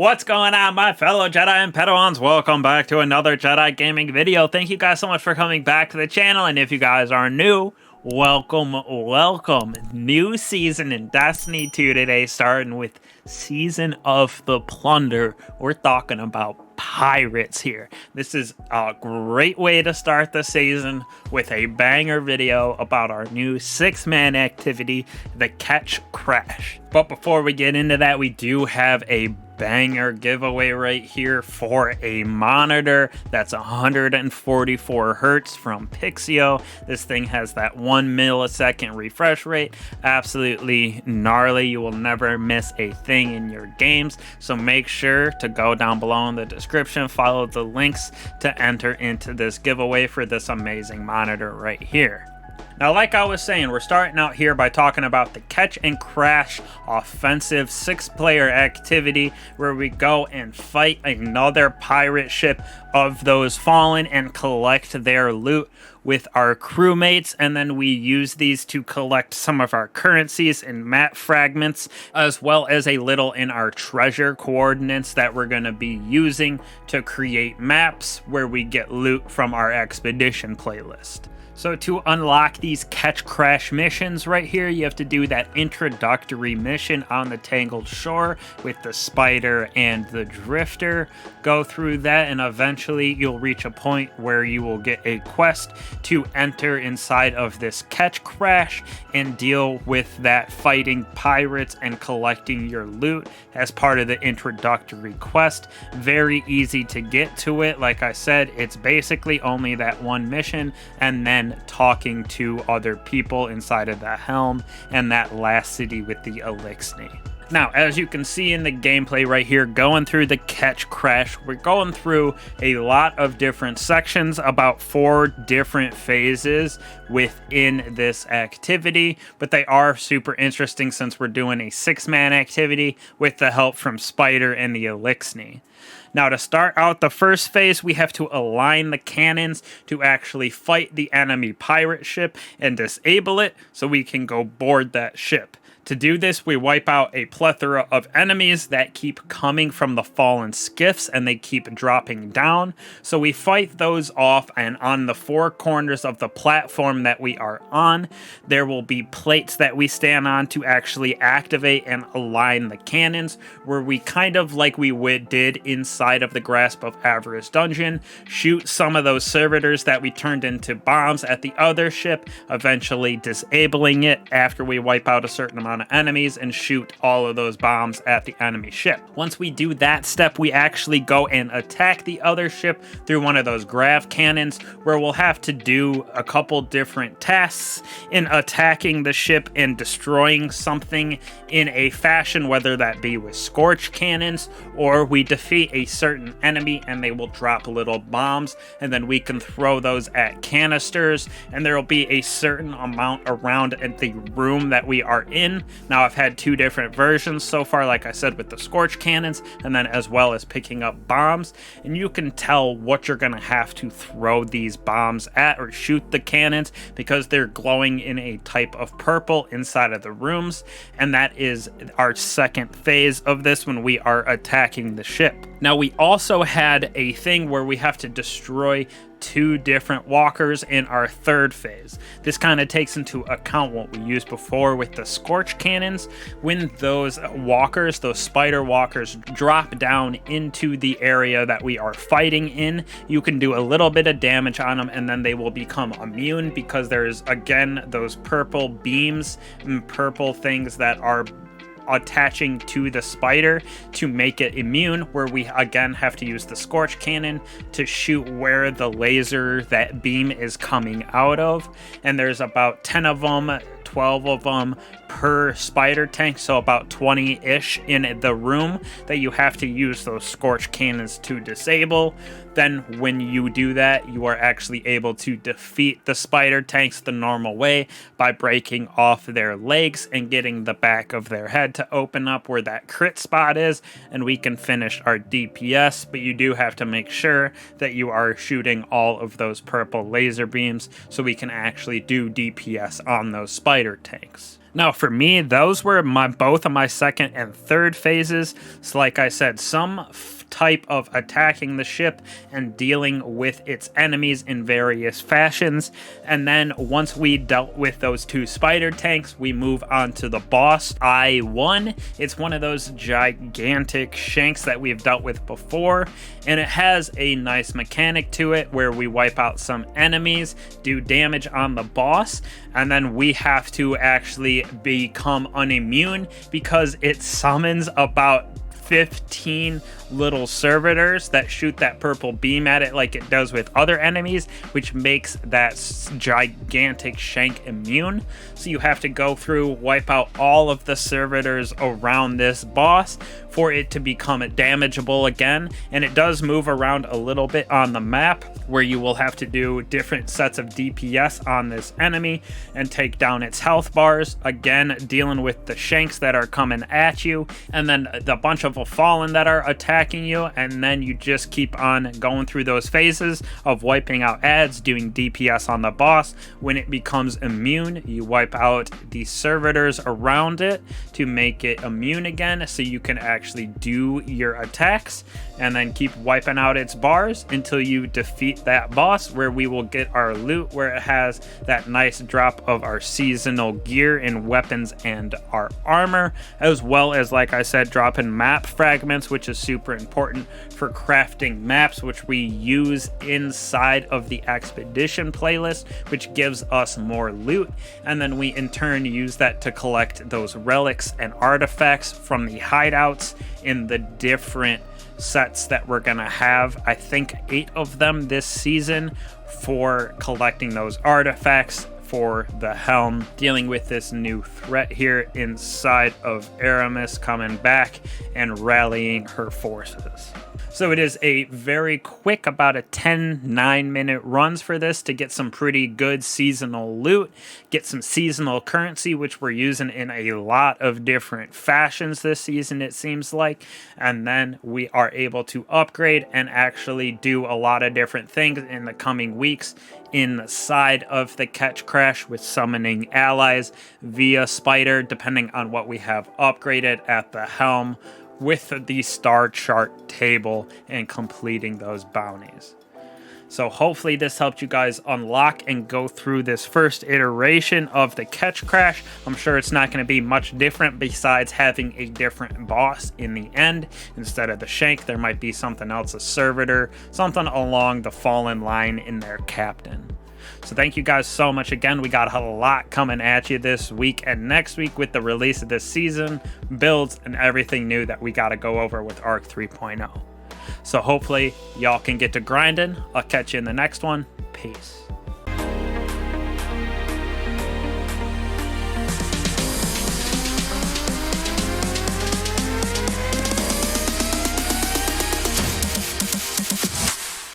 What's going on, my fellow Jedi and Padawans? Welcome back to another Jedi gaming video. Thank you guys so much for coming back to the channel, and if you guys are new, welcome. New season in Destiny 2 today, starting with Season of the Plunder. We're talking about pirates here. This is a great way to start the season with a banger video about our new 6-man activity, the Ketchcrash. But before we get into that, we do have a banger giveaway right here for a monitor that's 144 hertz from Pixio. This thing has that 1 millisecond refresh rate. Absolutely gnarly. You will never miss a thing in your games. So make sure to go down below in the description, follow the links to enter into this giveaway for this amazing monitor right here. Now, like I was saying, we're starting out here by talking about the Catch and Crash offensive 6-player activity where we go and fight another pirate ship of those fallen and collect their loot with our crewmates, and then we use these to collect some of our currencies and map fragments, as well as a little in our treasure coordinates that we're going to be using to create maps where we get loot from our expedition playlist. So to unlock these Ketchcrash missions right here, you have to do that introductory mission on the Tangled Shore with the Spider and the Drifter. Go through that and eventually you'll reach a point where you will get a quest to enter inside of this Ketchcrash and deal with that fighting pirates and collecting your loot as part of the introductory quest. Very easy to get to it. Like I said, it's basically only that one mission and then talking to other people inside of the helm and that last city with the Elixni. Now, as you can see in the gameplay right here, going through the Ketchcrash, we're going through a lot of different sections, about 4 different phases within this activity, but they are super interesting since we're doing a 6-man activity with the help from Spider and the Elixni. Now, to start out the first phase, we have to align the cannons to actually fight the enemy pirate ship and disable it so we can go board that ship. To do this, we wipe out a plethora of enemies that keep coming from the fallen skiffs and they keep dropping down. So we fight those off, and on the 4 corners of the platform that we are on, there will be plates that we stand on to actually activate and align the cannons, where we kind of like we did inside of the Grasp of Avarice dungeon, shoot some of those servitors that we turned into bombs at the other ship, eventually disabling it after we wipe out a certain amount of enemies and shoot all of those bombs at the enemy ship. Once we do that step, we actually go and attack the other ship through one of those grav cannons, where we'll have to do a couple different tasks in attacking the ship and destroying something in a fashion, whether that be with scorch cannons or we defeat a certain enemy and they will drop little bombs and then we can throw those at canisters, and there will be a certain amount around at the room that we are in. Now, I've had 2 different versions so far, like I said, with the scorch cannons and then as well as picking up bombs, and you can tell what you're going to have to throw these bombs at or shoot the cannons because they're glowing in a type of purple inside of the rooms, and that is our second phase of this when we are attacking the ship. Now, we also had a thing where we have to destroy 2 different walkers in our third phase. This kind of takes into account what we used before with the scorch cannons. When those walkers, those spider walkers, drop down into the area that we are fighting in, you can do a little bit of damage on them and then they will become immune because there's, again, those purple beams and purple things that are attaching to the spider to make it immune, where we again have to use the scorch cannon to shoot where the laser, that beam, is coming out of, and there's about 10 of them, 12 of them per spider tank, so about 20-ish in the room that you have to use those scorch cannons to disable. Then when you do that, you are actually able to defeat the spider tanks the normal way by breaking off their legs and getting the back of their head to open up where that crit spot is, and we can finish our DPS. But you do have to make sure that you are shooting all of those purple laser beams so we can actually do DPS on those spider tanks. Now, for me, those were both of my second and third phases. So like I said, some type of attacking the ship and dealing with its enemies in various fashions. And then once we dealt with those two spider tanks, we move on to the boss, I-1. It's one of those gigantic shanks that we've dealt with before, and it has a nice mechanic to it where we wipe out some enemies, do damage on the boss, and then we have to actually become unimmune because it summons about 15 little servitors that shoot that purple beam at it like it does with other enemies, which makes that gigantic shank immune. So you have to go through, wipe out all of the servitors around this boss for it to become damageable again. And it does move around a little bit on the map where you will have to do different sets of DPS on this enemy and take down its health bars, again dealing with the shanks that are coming at you, and then the bunch of fallen that are attacking you. And then you just keep on going through those phases of wiping out ads, doing DPS on the boss. When it becomes immune, you wipe out the servitors around it to make it immune again, so you can actually do your attacks, and then keep wiping out its bars until you defeat that boss, where we will get our loot, where it has that nice drop of our seasonal gear and weapons and our armor, as well as, like I said, dropping map fragments, which is super important for crafting maps, which we use inside of the expedition playlist, which gives us more loot. And then we in turn use that to collect those relics and artifacts from the hideouts in the different sets that we're gonna have. I think 8 of them this season for collecting those artifacts for the helm, dealing with this new threat here inside of Aramis coming back and rallying her forces. So it is a very quick, about a 9-minute runs for this to get some pretty good seasonal loot, get some seasonal currency, which we're using in a lot of different fashions this season, it seems like. And then we are able to upgrade and actually do a lot of different things in the coming weeks inside of the Ketchcrash with summoning allies via spider, depending on what we have upgraded at the helm, with the star chart table and completing those bounties. So hopefully this helped you guys unlock and go through this first iteration of the Ketchcrash. I'm sure it's not going to be much different besides having a different boss in the end. Instead of the shank, there might be something else, a servitor, something along the fallen line in their captain. So thank you guys so much again. We got a lot coming at you this week and next week with the release of this season, builds, and everything new that we got to go over with Arc 3.0. So hopefully y'all can get to grinding. I'll catch you in the next one. Peace.